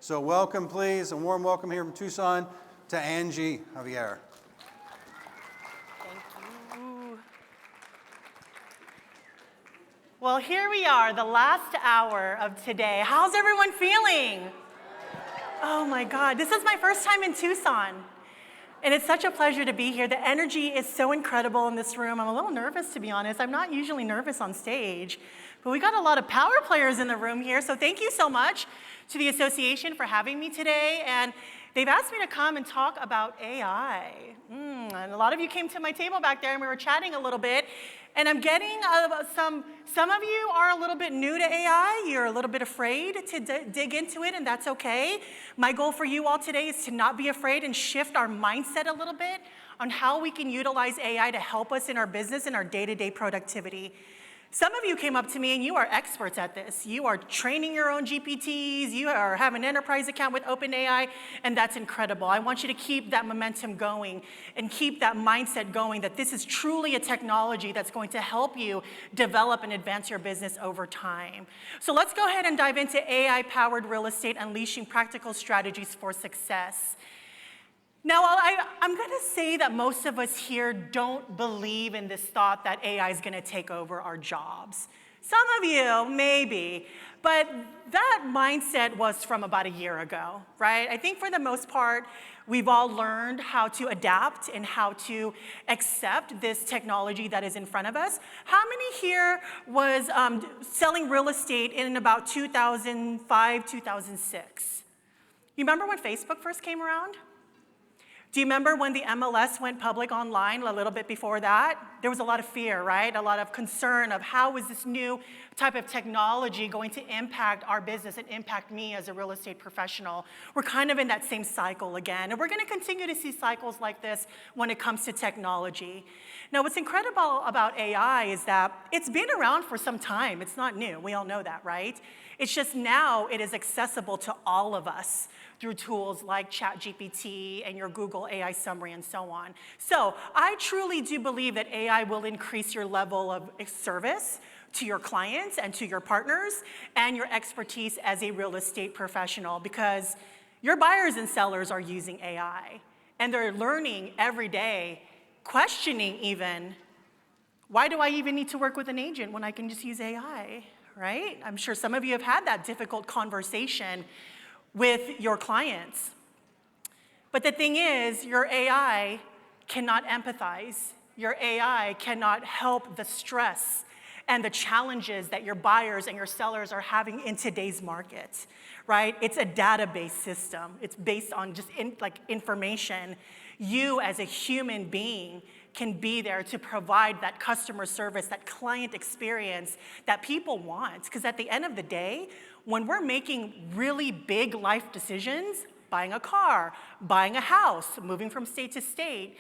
So welcome, please, a warm welcome here from Tucson to Angie, Javier. Thank you. Well, here we are, the last hour of today. How's everyone feeling? Oh my God, this is my first time in Tucson. And it's such a pleasure to be here. The energy is so incredible in this room. I'm a little nervous, to be honest. I'm not usually nervous on stage, but we got a lot of power players in the room here. So thank you so much to the association for having me today. And they've asked me to come and talk about AI. And a lot of you came to my table back there and we were chatting a little bit. And I'm getting some of you are a little bit new to AI. You're a little bit afraid to dig into it, and that's okay. My goal for you all today is to not be afraid and shift our mindset a little bit on how we can utilize AI to help us in our business and our day-to-day productivity. Some of you came up to me and you are experts at this. You are training your own GPTs, you have an enterprise account with OpenAI, and that's incredible. I want you to keep that momentum going and keep that mindset going that this is truly a technology that's going to help you develop and advance your business over time. So let's go ahead and dive into AI-powered real estate, unleashing practical strategies for success. Now, I'm going to say that most of us here don't believe in this thought that AI is going to take over our jobs. Some of you, maybe, but that mindset was from about a year ago, right? I think for the most part, we've all learned how to adapt and how to accept this technology that is in front of us. How many here was selling real estate in about 2005, 2006? You remember when Facebook first came around? Do you remember when the MLS went public online a little bit before that? There was a lot of fear, right? A lot of concern of how is this new type of technology going to impact our business and impact me as a real estate professional. We're kind of in that same cycle again, and we're going to continue to see cycles like this when it comes to technology. Now, what's incredible about AI is that it's been around for some time. It's not new. We all know that, right? It's just now it is accessible to all of us through tools like ChatGPT and your Google AI summary and so on. So I truly do believe that AI will increase your level of service to your clients and to your partners and your expertise as a real estate professional, because your buyers and sellers are using AI and they're learning every day, questioning even, why do I even need to work with an agent when I can just use AI, right? I'm sure some of you have had that difficult conversation with your clients. But the thing is, your AI cannot empathize. Your AI cannot help the stress and the challenges that your buyers and your sellers are having in today's market, right? It's a database system. It's based on just information. You as a human being can be there to provide that customer service, that client experience that people want. Because at the end of the day, when we're making really big life decisions, buying a car, buying a house, moving from state to state,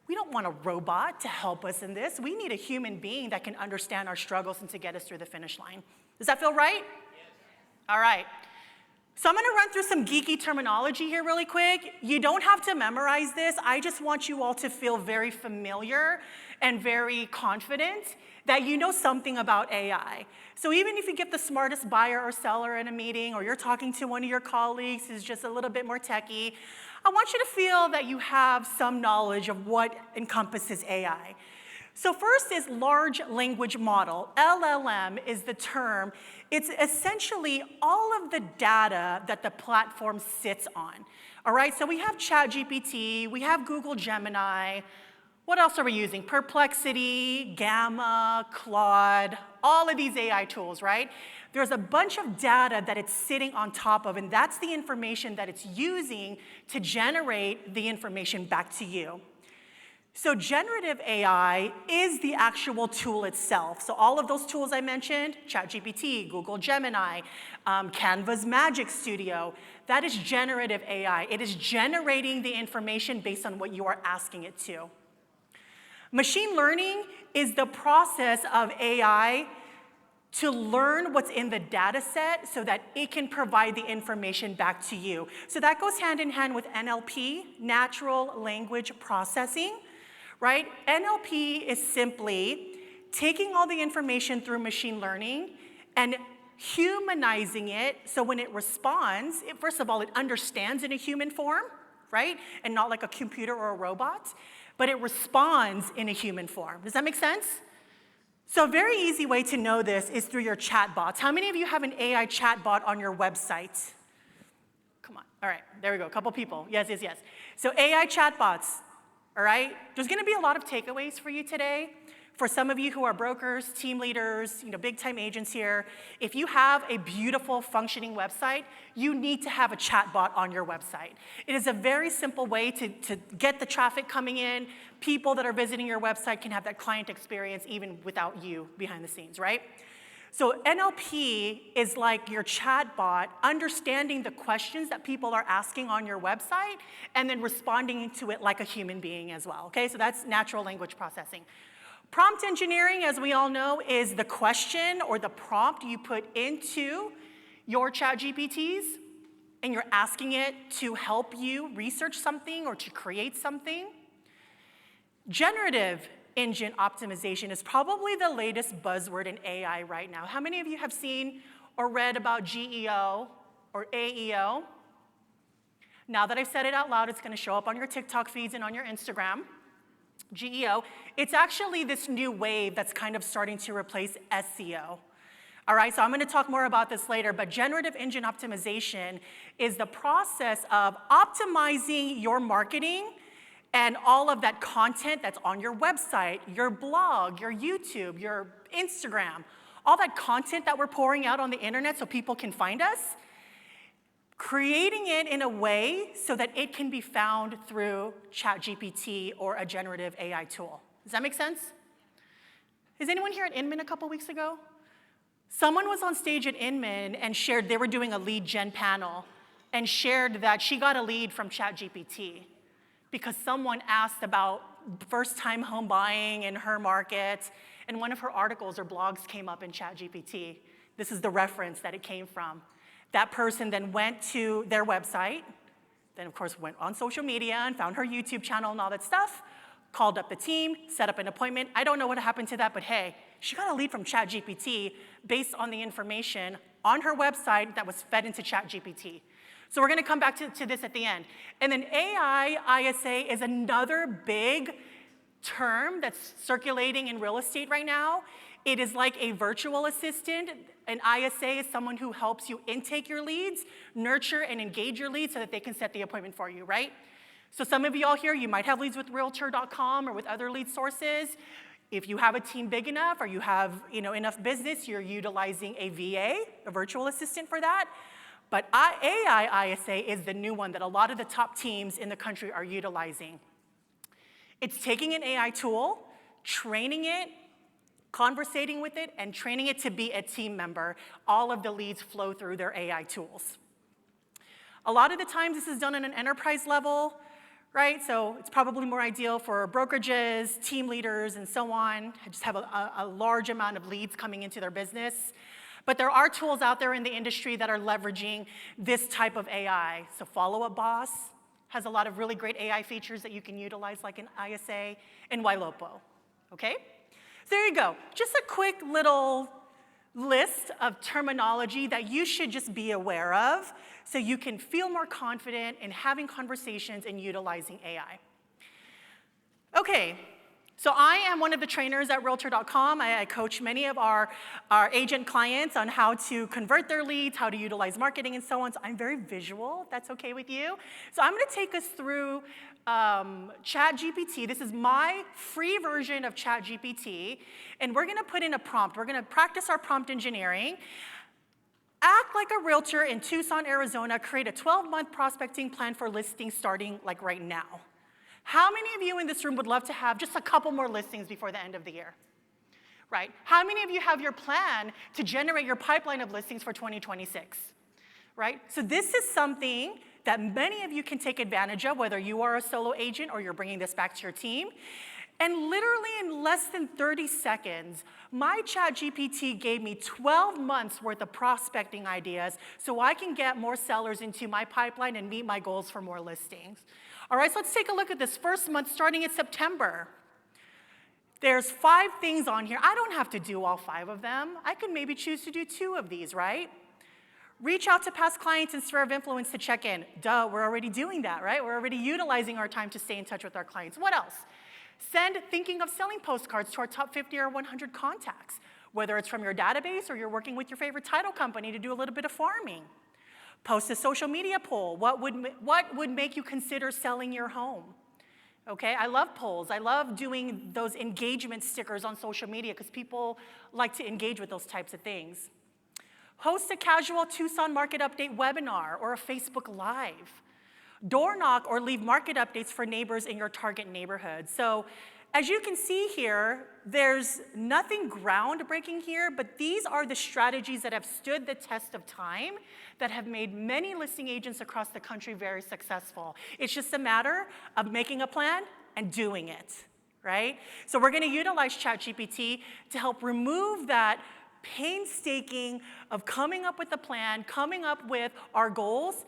we don't want a robot to help us in this. We need a human being that can understand our struggles and to get us through the finish line. Does that feel right? Yes. All right. So I'm going to run through some geeky terminology here really quick. You don't have to memorize this. I just want you all to feel very familiar and very confident that you know something about AI. So even if you get the smartest buyer or seller in a meeting, or you're talking to one of your colleagues who's just a little bit more techie, I want you to feel that you have some knowledge of what encompasses AI. So first is large language model. LLM is the term. It's essentially all of the data that the platform sits on. All right, so we have ChatGPT, we have Google Gemini. What else are we using? Perplexity, Gamma, Claude, all of these AI tools, right? There's a bunch of data that it's sitting on top of, and that's the information that it's using to generate the information back to you. So generative AI is the actual tool itself. So all of those tools I mentioned, ChatGPT, Google Gemini, Canva's Magic Studio, that is generative AI. It is generating the information based on what you are asking it to. Machine learning is the process of AI to learn what's in the data set so that it can provide the information back to you. So that goes hand in hand with NLP, natural language processing, right? NLP is simply taking all the information through machine learning and humanizing it so when it responds, first of all, it understands in a human form, right? And not like a computer or a robot, but it responds in a human form. Does that make sense? So a very easy way to know this is through your chatbots. How many of you have an AI chatbot on your website? Come on. All right, there we go. A couple people. Yes, yes, yes. So AI chatbots, all right? There's going to be a lot of takeaways for you today. For some of you who are brokers, team leaders, big-time agents here, if you have a beautiful functioning website, you need to have a chatbot on your website. It is a very simple way to get the traffic coming in. People that are visiting your website can have that client experience even without you behind the scenes, right? So NLP is like your chatbot understanding the questions that people are asking on your website and then responding to it like a human being as well, okay? So that's natural language processing. Prompt engineering, as we all know, is the question or the prompt you put into your ChatGPTs, and you're asking it to help you research something or to create something. Generative engine optimization is probably the latest buzzword in AI right now. How many of you have seen or read about GEO or AEO? Now that I've said it out loud, it's going to show up on your TikTok feeds and on your Instagram. GEO, it's actually this new wave that's kind of starting to replace SEO. All right, so I'm going to talk more about this later, but generative engine optimization is the process of optimizing your marketing and all of that content that's on your website, your blog, your YouTube, your Instagram, all that content that we're pouring out on the internet so people can find us, creating it in a way so that it can be found through ChatGPT or a generative AI tool. Does that make sense? Is anyone here at Inman a couple weeks ago? Someone was on stage at Inman and shared, they were doing a lead gen panel, and shared that she got a lead from ChatGPT because someone asked about first-time home buying in her market, and one of her articles or blogs came up in ChatGPT. This is the reference that it came from. That person then went to their website, then of course went on social media and found her YouTube channel and all that stuff, called up the team, set up an appointment. I don't know what happened to that, but hey, she got a lead from ChatGPT based on the information on her website that was fed into ChatGPT. So we're going to come back to this at the end. And then AI ISA is another big term that's circulating in real estate right now. It is like a virtual assistant. An ISA is someone who helps you intake your leads, nurture and engage your leads so that they can set the appointment for you, right? So some of you all here, you might have leads with Realtor.com or with other lead sources. If you have a team big enough or you have enough business, you're utilizing a VA, a virtual assistant for that. But AI ISA is the new one that a lot of the top teams in the country are utilizing. It's taking an AI tool, training it, conversating with it, and training it to be a team member. All of the leads flow through their AI tools. A lot of the times this is done on an enterprise level, right? So it's probably more ideal for brokerages, team leaders, and so on. Just have a large amount of leads coming into their business. But there are tools out there in the industry that are leveraging this type of AI. So Follow Up Boss has a lot of really great AI features that you can utilize, like an ISA, and Ylopo, okay? So there you go. Just a quick little list of terminology that you should just be aware of so you can feel more confident in having conversations and utilizing AI. Okay, so I am one of the trainers at Realtor.com. I coach many of our agent clients on how to convert their leads, how to utilize marketing, and so on. So I'm very visual, if that's okay with you. So I'm going to take us through ChatGPT. This is my free version of ChatGPT, and we're going to put in a prompt. We're going to practice our prompt engineering. Act like a realtor in Tucson, Arizona. Create a 12-month prospecting plan for listings starting like right now. How many of you in this room would love to have just a couple more listings before the end of the year? Right? How many of you have your plan to generate your pipeline of listings for 2026? Right? So this is something that many of you can take advantage of, whether you are a solo agent or you're bringing this back to your team. And literally in less than 30 seconds, my ChatGPT gave me 12 months worth of prospecting ideas so I can get more sellers into my pipeline and meet my goals for more listings. All right, so let's take a look at this first month starting in September. There's 5 things on here. I don't have to do all 5 of them. I could maybe choose to do 2 of these, right? Reach out to past clients and sphere of influence to check in. Duh, we're already doing that, right? We're already utilizing our time to stay in touch with our clients. What else? Send thinking of selling postcards to our top 50 or 100 contacts, whether it's from your database or you're working with your favorite title company to do a little bit of farming. Post a social media poll. What would make you consider selling your home? Okay, I love polls. I love doing those engagement stickers on social media because people like to engage with those types of things. Host a casual Tucson market update webinar or a Facebook Live. Door knock or leave market updates for neighbors in your target neighborhood. So as you can see here, there's nothing groundbreaking here, but these are the strategies that have stood the test of time that have made many listing agents across the country very successful. It's just a matter of making a plan and doing it, right? So we're gonna utilize ChatGPT to help remove that painstaking of coming up with a plan, coming up with our goals.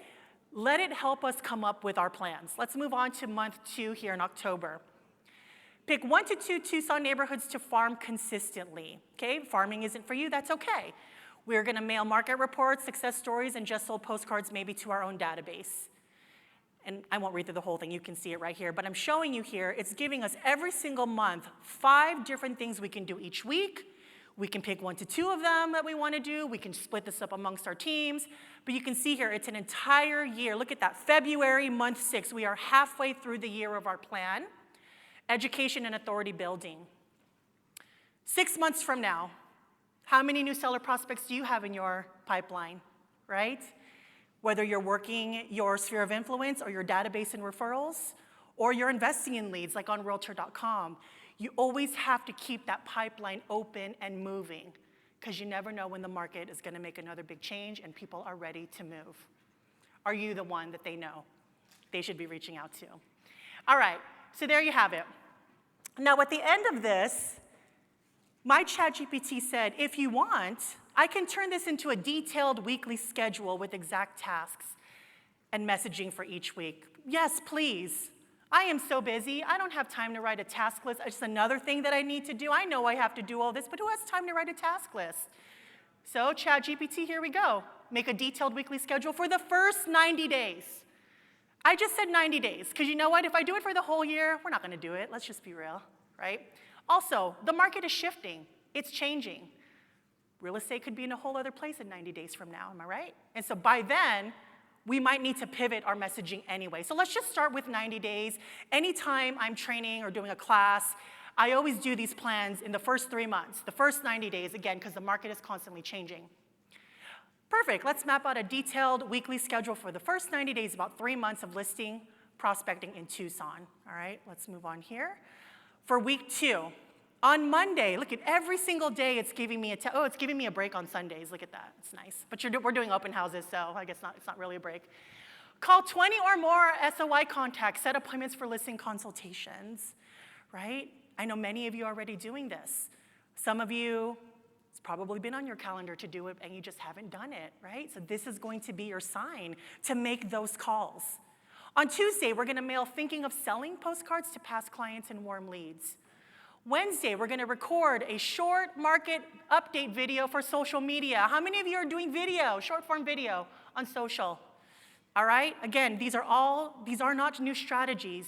Let it help us come up with our plans. Let's move on to month 2 here in October. Pick 1 to 2 Tucson neighborhoods to farm consistently. Okay, farming isn't for you, that's okay. We're gonna mail market reports, success stories, and just sold postcards maybe to our own database. And I won't read through the whole thing, you can see it right here, but I'm showing you here, it's giving us every single month 5 different things we can do each week. We can pick 1 to 2 of them that we wanna do. We can split this up amongst our teams. But you can see here, it's an entire year. Look at that, February, month 6. We are halfway through the year of our plan. Education and authority building. 6 months from now, how many new seller prospects do you have in your pipeline, right? Whether you're working your sphere of influence or your database and referrals, or you're investing in leads like on Realtor.com, you always have to keep that pipeline open and moving because you never know when the market is gonna make another big change and people are ready to move. Are you the one that they know they should be reaching out to? All right, so there you have it. Now at the end of this, my ChatGPT said, if you want, I can turn this into a detailed weekly schedule with exact tasks and messaging for each week. Yes, please. I am so busy, I don't have time to write a task list. It's another thing that I need to do. I know I have to do all this, but who has time to write a task list? So ChatGPT, here we go. Make a detailed weekly schedule for the first 90 days. I just said 90 days, because you know what? If I do it for the whole year, we're not gonna do it. Let's just be real, right? Also, the market is shifting. It's changing. Real estate could be in a whole other place in 90 days from now, am I right? And so by then, we might need to pivot our messaging anyway. So let's just start with 90 days. Anytime I'm training or doing a class, I always do these plans in the first 3 months, the first 90 days, again, because the market is constantly changing. Perfect, let's map out a detailed weekly schedule for the first 90 days, about 3 months of listing, prospecting in Tucson. All right, let's move on here. For week 2, on Monday, look at every single day it's giving me it's giving me a break on Sundays. Look at that, it's nice. But we're doing open houses, so I guess it's not really a break. Call 20 or more SOI contacts, set appointments for listing consultations, right? I know many of you are already doing this. Some of you, it's probably been on your calendar to do it and you just haven't done it, right? So this is going to be your sign to make those calls. On Tuesday, we're gonna mail thinking of selling postcards to past clients and warm leads. Wednesday, we're gonna record a short market update video for social media. How many of you are doing video, short form video on social? All right, again, these are not new strategies.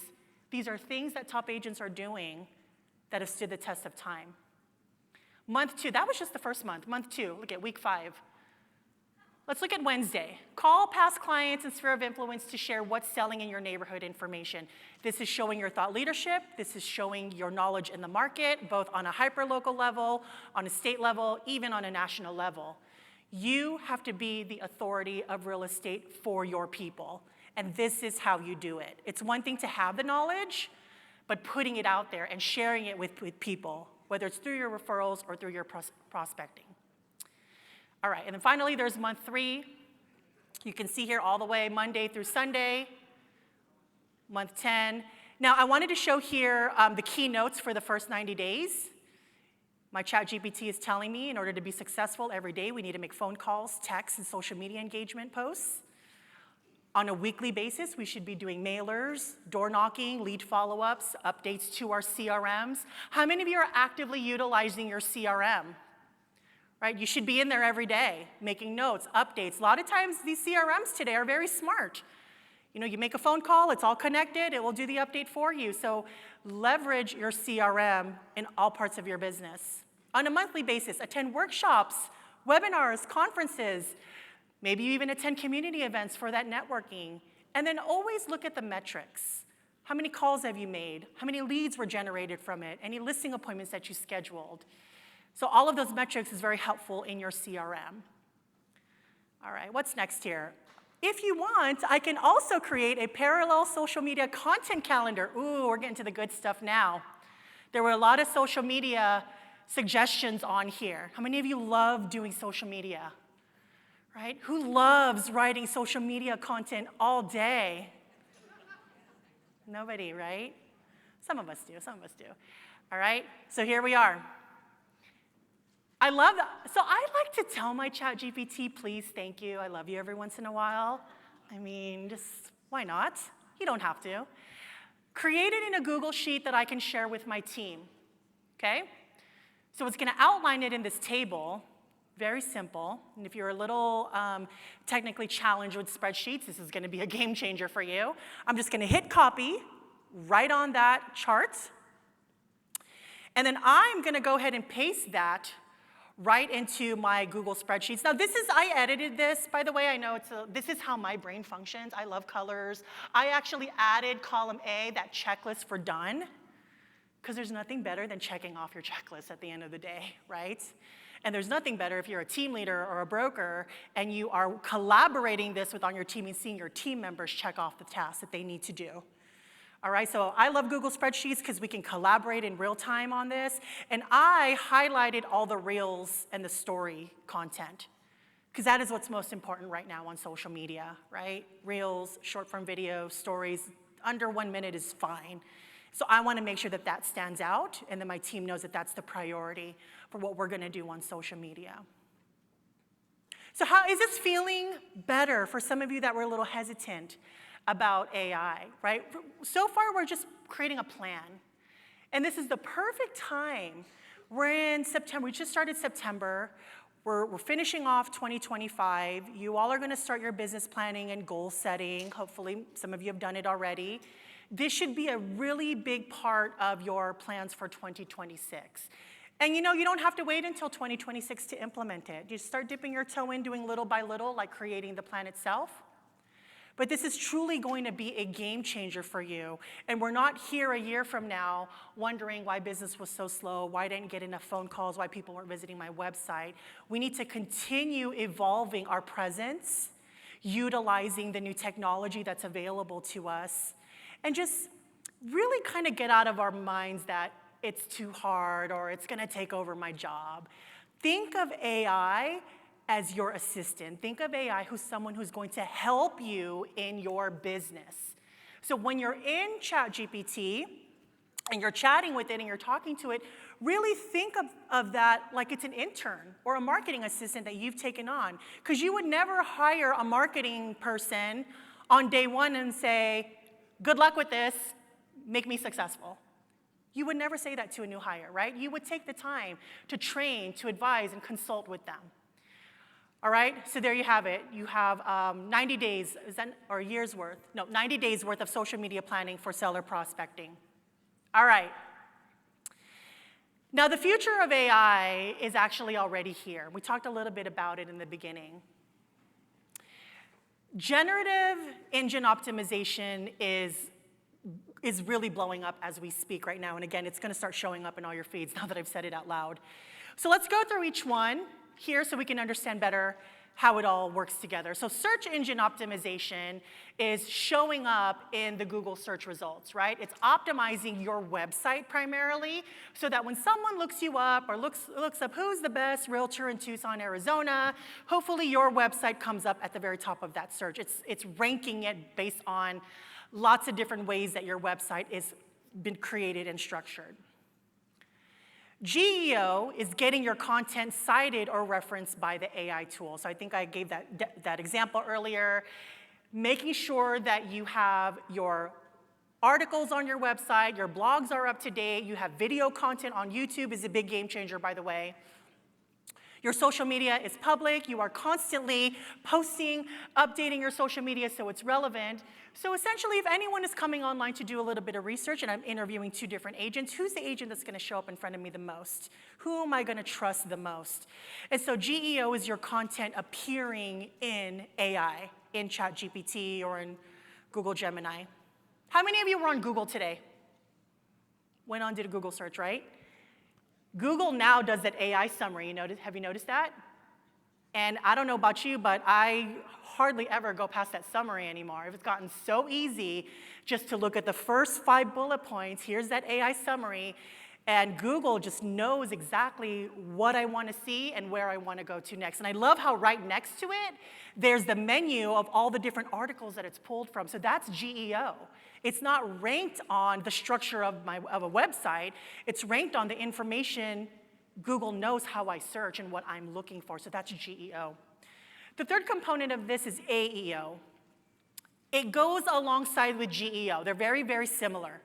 These are things that top agents are doing that have stood the test of time. Month 2, that was just the first month. Month 2, look at week 5. Let's look at Wednesday. Call past clients and sphere of influence to share what's selling in your neighborhood information. This is showing your thought leadership. This is showing your knowledge in the market, both on a hyper-local level, on a state level, even on a national level. You have to be the authority of real estate for your people, and this is how you do it. It's one thing to have the knowledge, but putting it out there and sharing it with people, whether it's through your referrals or through your prospecting. All right, and then finally, there's month 3. You can see here all the way Monday through Sunday, month 10. Now, I wanted to show here the keynotes for the first 90 days. My ChatGPT is telling me in order to be successful every day, we need to make phone calls, texts, and social media engagement posts. On a weekly basis, we should be doing mailers, door knocking, lead follow-ups, updates to our CRMs. How many of you are actively utilizing your CRM? Right? You should be in there every day, making notes, updates. A lot of times, these CRMs today are very smart. You know, you make a phone call, it's all connected, it will do the update for you. So leverage your CRM in all parts of your business. On a monthly basis, attend workshops, webinars, conferences. Maybe you even attend community events for that networking. And then always look at the metrics. How many calls have you made? How many leads were generated from it? Any listing appointments that you scheduled? So all of those metrics is very helpful in your CRM. All right, what's next here? If you want, I can also create a parallel social media content calendar. Ooh, we're getting to the good stuff now. There were a lot of social media suggestions on here. How many of you love doing social media? Right? Who loves writing social media content all day? Nobody, right? Some of us do, some of us do. All right, so here we are. I love that. So I like to tell my ChatGPT, please, thank you, I love you every once in a while. I mean, just why not? You don't have to. Create it in a Google Sheet that I can share with my team, okay? So it's gonna outline it in this table, very simple. And if you're a little technically challenged with spreadsheets, this is gonna be a game changer for you. I'm just gonna hit copy, right on that chart, and then I'm gonna go ahead and paste that right into my Google spreadsheets. Now I edited this, by the way. I know this is how my brain functions. I love colors. I actually added column A, that checklist for done, because there's nothing better than checking off your checklist at the end of the day, right? And there's nothing better if you're a team leader or a broker and you are collaborating this on your team and seeing your team members check off the tasks that they need to do. All right, so I love Google Spreadsheets because we can collaborate in real time on this. And I highlighted all the reels and the story content because that is what's most important right now on social media, right? Reels, short form video, stories, under 1 minute is fine. So I want to make sure that that stands out and that my team knows that that's the priority for what we're going to do on social media. So how is this feeling better for some of you that were a little hesitant about AI, right? So far, we're just creating a plan. And this is the perfect time. We're in September. We just started September. We're finishing off 2025. You all are going to start your business planning and goal setting. Hopefully, some of you have done it already. This should be a really big part of your plans for 2026. And you know, you don't have to wait until 2026 to implement it. You start dipping your toe in, doing little by little, like creating the plan itself. But this is truly going to be a game changer for you. And we're not here a year from now wondering why business was so slow, why I didn't get enough phone calls, why people weren't visiting my website. We need to continue evolving our presence, utilizing the new technology that's available to us, and just really kind of get out of our minds that it's too hard or it's going to take over my job. Think of AI as your assistant. Think of AI who's someone who's going to help you in your business. So when you're in ChatGPT and you're chatting with it and you're talking to it, really think of that like it's an intern or a marketing assistant that you've taken on. Because you would never hire a marketing person on day one and say, good luck with this, make me successful. You would never say that to a new hire, right? You would take the time to train, to advise, and consult with them. All right, so there you have it. You have 90 days, or a year's worth? No, 90 days worth of social media planning for seller prospecting. All right. Now, the future of AI is actually already here. We talked a little bit about it in the beginning. Generative engine optimization is really blowing up as we speak right now. And again, it's going to start showing up in all your feeds now that I've said it out loud. So let's go through each one here so we can understand better how it all works together. So search engine optimization is showing up in the Google search results, right? It's optimizing your website primarily so that when someone looks you up or looks up who's the best realtor in Tucson, Arizona, hopefully your website comes up at the very top of that search. It's ranking it based on lots of different ways that your website is been created and structured. GEO is getting your content cited or referenced by the AI tool. So I think I gave that example earlier. making sure that you have your articles on your website, your blogs are up to date, you have video content on YouTube is a big game changer, by the way. Your social media is public, you are constantly posting, updating your social media so it's relevant. So essentially, if anyone is coming online to do a little bit of research and I'm interviewing 2 different agents, who's the agent that's gonna show up in front of me the most? Who am I gonna trust the most? And so GEO is your content appearing in AI, in ChatGPT or in Google Gemini. How many of you were on Google today? Went on, did a Google search, right? Google now does that AI summary. Have you noticed that? And I don't know about you, but I hardly ever go past that summary anymore. It's gotten so easy just to look at the first 5 bullet points. Here's that AI summary. And Google just knows exactly what I want to see and where I want to go to next. And I love how right next to it, there's the menu of all the different articles that it's pulled from. So that's GEO. It's not ranked on the structure of a website. It's ranked on the information Google knows how I search and what I'm looking for. So that's GEO. The third component of this is AEO. It goes alongside with GEO. They're very, very similar.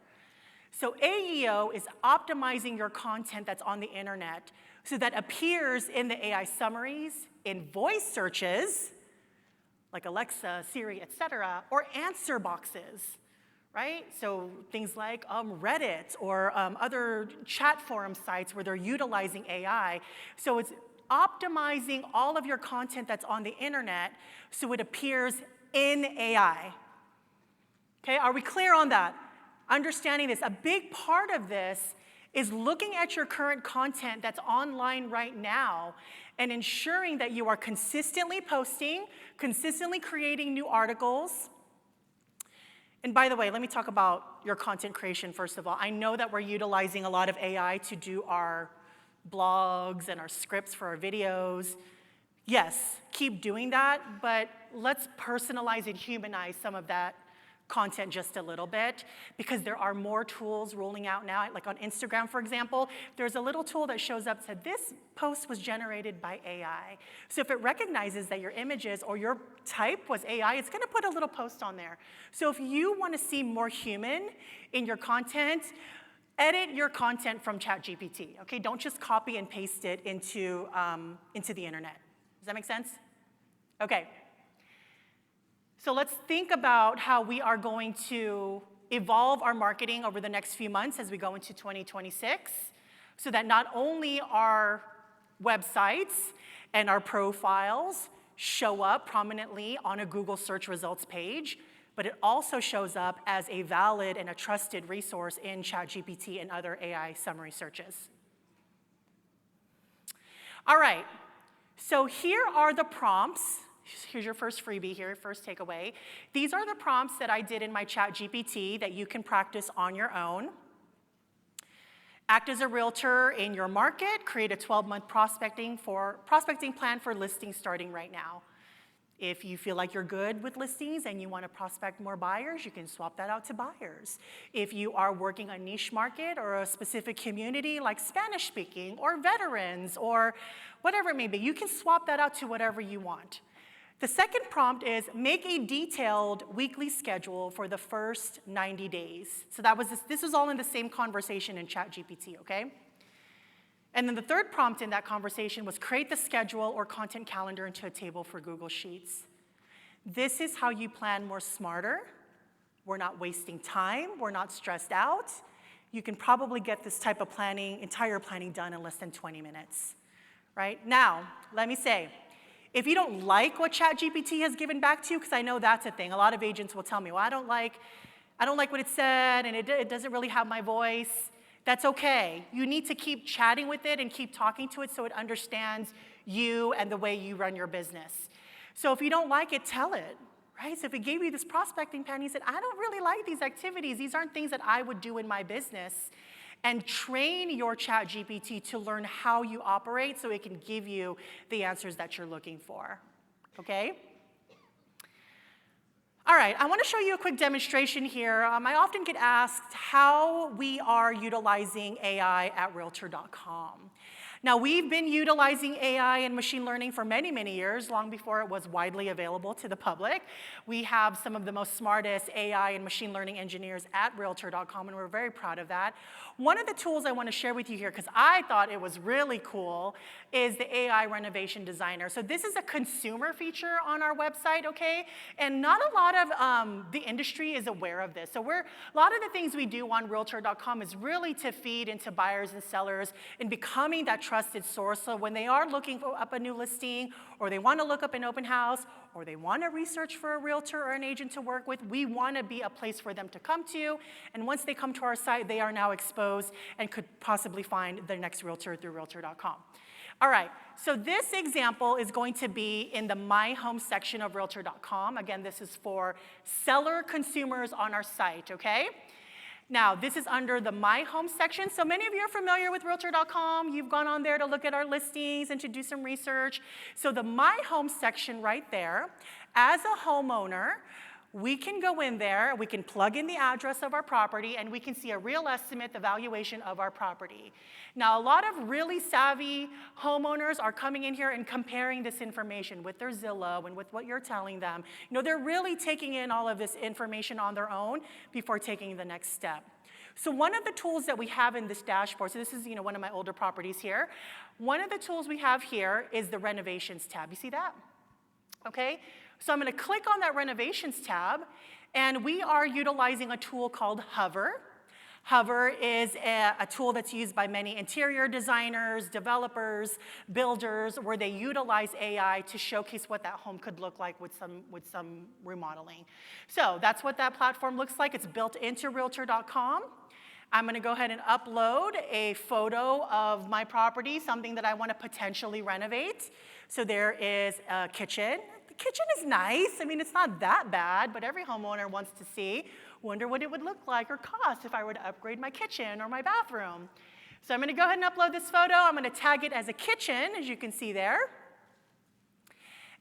So AEO is optimizing your content that's on the internet so that appears in the AI summaries, in voice searches, like Alexa, Siri, et cetera, or answer boxes, right? So things like Reddit or other chat forum sites where they're utilizing AI. So it's optimizing all of your content that's on the internet so it appears in AI. Okay, are we clear on that? Understanding this, a big part of this is looking at your current content that's online right now and ensuring that you are consistently posting, consistently creating new articles. And by the way, let me talk about your content creation first of all. I know that we're utilizing a lot of AI to do our blogs and our scripts for our videos. Yes, keep doing that, but let's personalize and humanize some of that content just a little bit, because there are more tools rolling out now. Like on Instagram, for example, there's a little tool that shows up that said, this post was generated by AI. So if it recognizes that your images or your type was AI, it's gonna put a little post on there. So if you wanna see more human in your content, edit your content from ChatGPT, okay? Don't just copy and paste it into the internet. Does that make sense? Okay. So let's think about how we are going to evolve our marketing over the next few months as we go into 2026, so that not only our websites and our profiles show up prominently on a Google search results page, but it also shows up as a valid and a trusted resource in ChatGPT and other AI summary searches. All right, so here are the prompts. Here's your first freebie here, first takeaway. These are the prompts that I did in my ChatGPT that you can practice on your own. Act as a realtor in your market. Create a 12-month prospecting plan for listings starting right now. If you feel like you're good with listings and you want to prospect more buyers, you can swap that out to buyers. If you are working a niche market or a specific community like Spanish speaking or veterans or whatever it may be, you can swap that out to whatever you want. The second prompt is make a detailed weekly schedule for the first 90 days. So this was all in the same conversation in ChatGPT, okay? And then the third prompt in that conversation was create the schedule or content calendar into a table for Google Sheets. This is how you plan more smarter. We're not wasting time. We're not stressed out. You can probably get this type of entire planning done in less than 20 minutes, right? Now, let me say, if you don't like what ChatGPT has given back to you, because I know that's a thing. A lot of agents will tell me, well, I don't like what it said, and it doesn't really have my voice. That's okay. You need to keep chatting with it and keep talking to it so it understands you and the way you run your business. So if you don't like it, tell it, right? So if it gave you this prospecting plan, you said, I don't really like these activities. These aren't things that I would do in my business. And train your ChatGPT to learn how you operate so it can give you the answers that you're looking for, okay? All right, I want to show you a quick demonstration here. I often get asked how we are utilizing AI at Realtor.com. Now, we've been utilizing AI and machine learning for many, many years, long before it was widely available to the public. We have some of the most smartest AI and machine learning engineers at Realtor.com, and we're very proud of that. One of the tools I want to share with you here, because I thought it was really cool, is the AI Renovation Designer. So this is a consumer feature on our website, okay? And not a lot of the industry is aware of this. So a lot of the things we do on Realtor.com is really to feed into buyers and sellers in becoming that trusted source. So when they are looking up a new listing, or they want to look up an open house, or they want to research for a realtor or an agent to work with, we want to be a place for them to come to. And once they come to our site, they are now exposed and could possibly find their next realtor through Realtor.com. All right, so this example is going to be in the My Home section of Realtor.com. Again, this is for seller consumers on our site, okay? Now, this is under the My Home section. So many of you are familiar with Realtor.com. You've gone on there to look at our listings and to do some research. So the My Home section right there, as a homeowner, we can go in there, we can plug in the address of our property, and we can see a real estimate, the valuation of our property. Now, a lot of really savvy homeowners are coming in here and comparing this information with their Zillow and with what you're telling them. You know, they're really taking in all of this information on their own before taking the next step. So one of the tools that we have in this dashboard, so this is, you know, one of my older properties here. One of the tools we have here is the Renovations tab. You see that? Okay? So I'm going to click on that Renovations tab, and we are utilizing a tool called Hover. Hover is a tool that's used by many interior designers, developers, builders, where they utilize AI to showcase what that home could look like with some remodeling. So that's what that platform looks like. It's built into Realtor.com. I'm going to go ahead and upload a photo of my property, something that I want to potentially renovate. So there is a kitchen. The kitchen is nice. I mean, it's not that bad, but every homeowner wants to see, wonder what it would look like or cost if I were to upgrade my kitchen or my bathroom. So I'm going to go ahead and upload this photo. I'm going to tag it as a kitchen, as you can see there.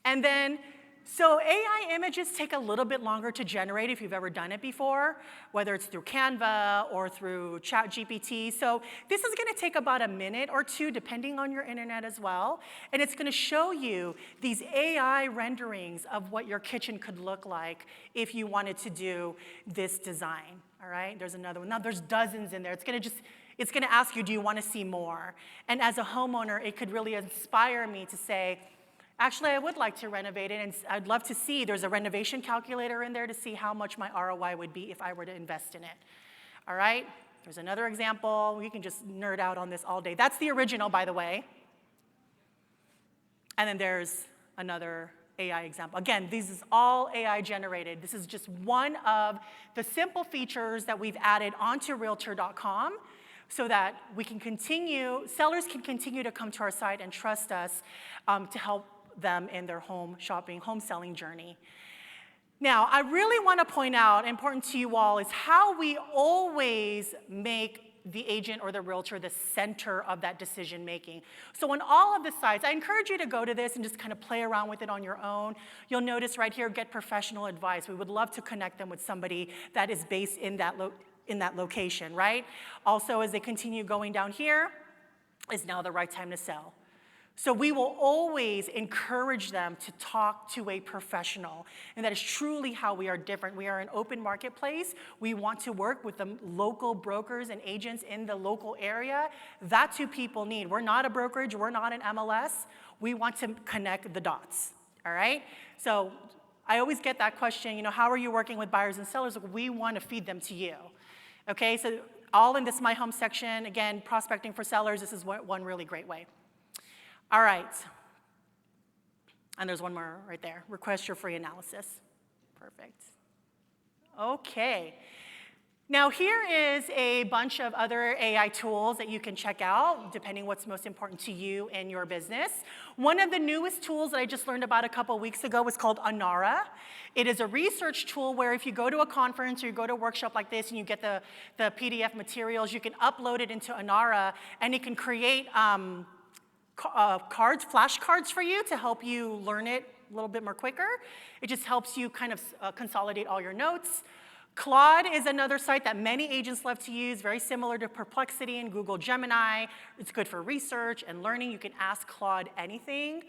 And then, so AI images take a little bit longer to generate if you've ever done it before, whether it's through Canva or through ChatGPT. So this is going to take about a minute or two, depending on your internet as well. And it's going to show you these AI renderings of what your kitchen could look like if you wanted to do this design. All right, there's another one. Now there's dozens in there. It's going to ask you, do you want to see more? And as a homeowner, it could really inspire me to say, actually, I would like to renovate it, and I'd love to see, there's a renovation calculator in there to see how much my ROI would be if I were to invest in it. All right, there's another example. You can just nerd out on this all day. That's the original, by the way. And then there's another AI example. Again, this is all AI generated. This is just one of the simple features that we've added onto Realtor.com so that we can sellers can continue to come to our site and trust us to help them in their home shopping, home selling journey. Now, I really want to point out, important to you all, is how we always make the agent or the realtor the center of that decision making. So on all of the sites, I encourage you to go to this and just kind of play around with it on your own. You'll notice right here, get professional advice. We would love to connect them with somebody that is based in that location, right? Also, as they continue going down here, is now the right time to sell. So we will always encourage them to talk to a professional. And that is truly how we are different. We are an open marketplace. We want to work with the local brokers and agents in the local area. That's who people need. We're not a brokerage. We're not an MLS. We want to connect the dots, all right? So I always get that question, you know, how are you working with buyers and sellers? We want to feed them to you, okay? So all in this My Home section, again, prospecting for sellers, this is one really great way. All right, and there's one more right there. Request your free analysis. Perfect. Okay. Now here is a bunch of other AI tools that you can check out, depending what's most important to you and your business. One of the newest tools that I just learned about a couple weeks ago was called Anara. It is a research tool where if you go to a conference or you go to a workshop like this and you get the PDF materials, you can upload it into Anara, and it can create flashcards for you to help you learn it a little bit more quicker. It just helps you kind of consolidate all your notes, Claude is another site that many agents love to use, very similar to Perplexity and Google Gemini. It's good for research and learning. You can ask Claude anything.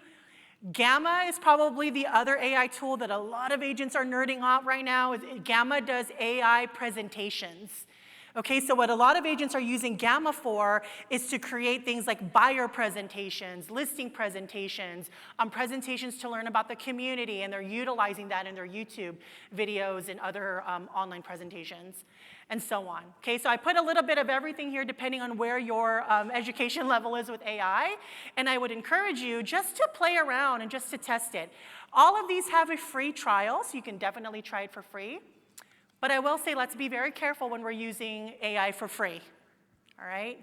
Gamma is probably the other AI tool that a lot of agents are nerding out right now. Gamma does AI presentations. Okay, so what a lot of agents are using Gamma for is to create things like buyer presentations, listing presentations, presentations to learn about the community, and they're utilizing that in their YouTube videos and other online presentations, and so on. Okay, so I put a little bit of everything here depending on where your education level is with AI, and I would encourage you just to play around and just to test it. All of these have a free trial, so you can definitely try it for free. But I will say, let's be very careful when we're using AI for free, all right?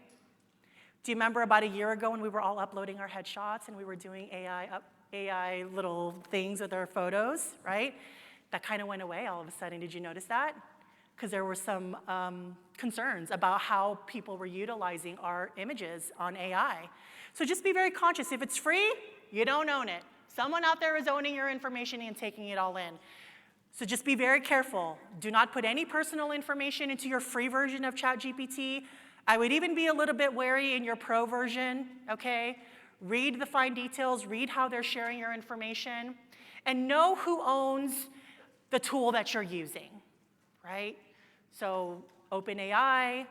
Do you remember about a year ago when we were all uploading our headshots and we were doing AI little things with our photos, right? That kind of went away all of a sudden. Did you notice that? Because there were some concerns about how people were utilizing our images on AI. So just be very conscious. If it's free, you don't own it. Someone out there is owning your information and taking it all in. So just be very careful. Do not put any personal information into your free version of ChatGPT. I would even be a little bit wary in your pro version, okay? Read the fine details, read how they're sharing your information, and know who owns the tool that you're using, right? So OpenAI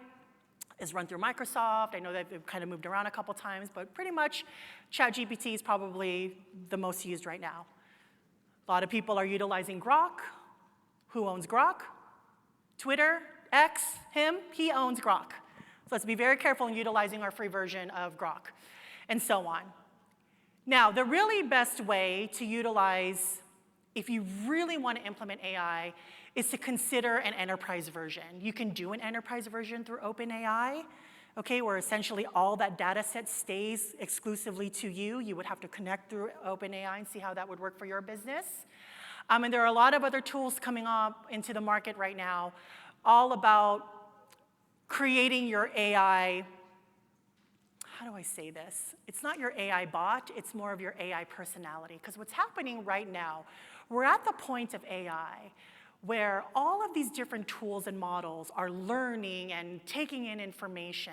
is run through Microsoft. I know that they've kind of moved around a couple times, but pretty much ChatGPT is probably the most used right now. A lot of people are utilizing Grok. Who owns Grok? Twitter, X, he owns Grok. So let's be very careful in utilizing our free version of Grok, and so on. Now, the really best way to utilize, if you really want to implement AI, is to consider an enterprise version. You can do an enterprise version through OpenAI, okay, where essentially all that data set stays exclusively to you. You would have to connect through OpenAI and see how that would work for your business. And there are a lot of other tools coming up into the market right now, all about creating your AI, how do I say this? It's not your AI bot, it's more of your AI personality. Because what's happening right now, we're at the point of AI where all of these different tools and models are learning and taking in information.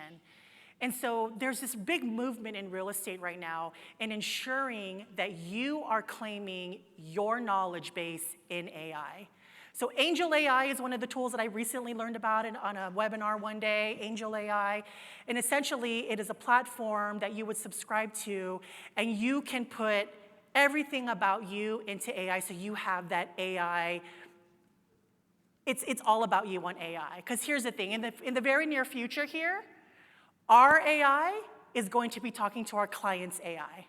And so there's this big movement in real estate right now in ensuring that you are claiming your knowledge base in AI. So Angel AI is one of the tools that I recently learned about on a webinar one day, Angel AI. And essentially, it is a platform that you would subscribe to, and you can put everything about you into AI so you have that AI. It's all about you on AI. Because here's the thing, in the very near future here, our AI is going to be talking to our client's AI,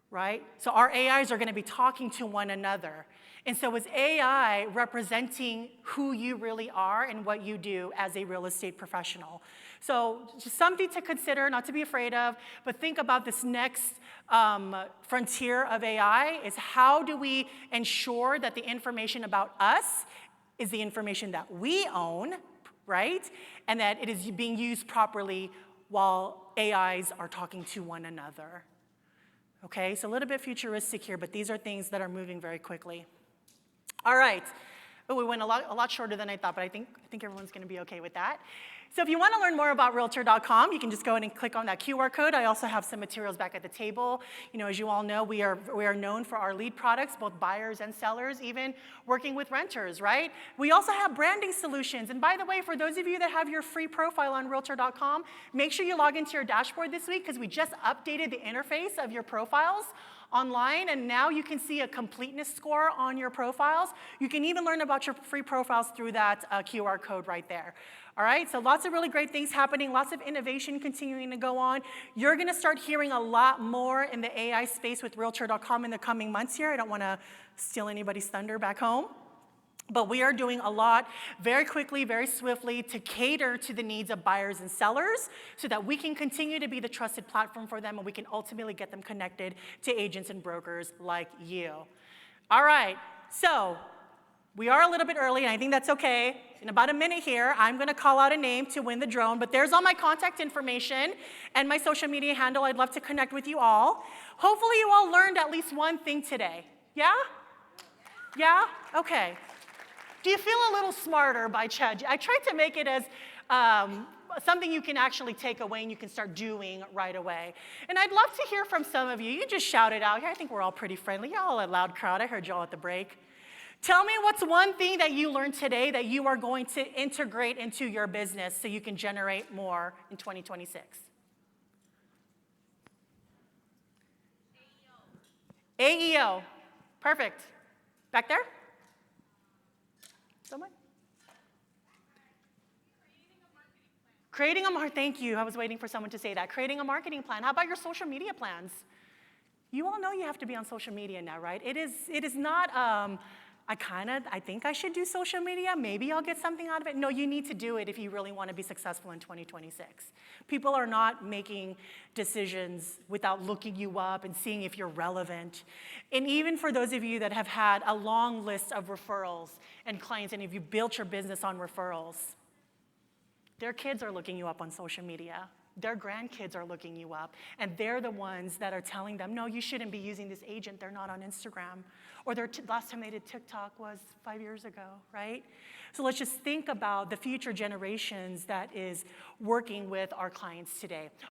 right? So our AIs are going to be talking to one another. And so is AI representing who you really are and what you do as a real estate professional? So just something to consider, not to be afraid of, but think about this next frontier of AI is how do we ensure that the information about us is the information that we own, right? And that it is being used properly while AIs are talking to one another. Okay, so a little bit futuristic here, but these are things that are moving very quickly. All right. Oh, we went a lot shorter than I thought, but I think everyone's going to be okay with that. So if you want to learn more about Realtor.com, you can just go in and click on that QR code. I also have some materials back at the table. You know, as you all know, we are known for our lead products, both buyers and sellers, even working with renters, right? We also have branding solutions. And by the way, for those of you that have your free profile on Realtor.com, make sure you log into your dashboard this week because we just updated the interface of your profiles online, and now you can see a completeness score on your profiles. You can even learn about your free profiles through that QR code right there. All right, so lots of really great things happening, lots of innovation continuing to go on. You're gonna start hearing a lot more in the AI space with Realtor.com in the coming months here. I don't wanna steal anybody's thunder back home. But we are doing a lot very quickly, very swiftly to cater to the needs of buyers and sellers so that we can continue to be the trusted platform for them and we can ultimately get them connected to agents and brokers like you. All right, so we are a little bit early and I think that's okay. In about a minute here, I'm gonna call out a name to win the drone, but there's all my contact information and my social media handle. I'd love to connect with you all. Hopefully you all learned at least one thing today. Yeah? Yeah? Okay. Do you feel a little smarter by chat? I tried to make it as something you can actually take away and you can start doing right away. And I'd love to hear from some of you. You just shout it out here. I think we're all pretty friendly. You're all a loud crowd. I heard you all at the break. Tell me what's one thing that you learned today that you are going to integrate into your business so you can generate more in 2026. AEO. Perfect. Back there? Someone? Creating a marketing plan. Thank you. I was waiting for someone to say that. Creating a marketing plan. How about your social media plans? You all know you have to be on social media now, right? It is not, I think I should do social media. Maybe I'll get something out of it. No, you need to do it if you really want to be successful in 2026. People are not making decisions without looking you up and seeing if you're relevant. And even for those of you that have had a long list of referrals and clients, and if you built your business on referrals, their kids are looking you up on social media. Their grandkids are looking you up, and they're the ones that are telling them, no, you shouldn't be using this agent. They're not on Instagram. Or last time they did TikTok was 5 years ago, right? So let's just think about the future generations that is working with our clients today.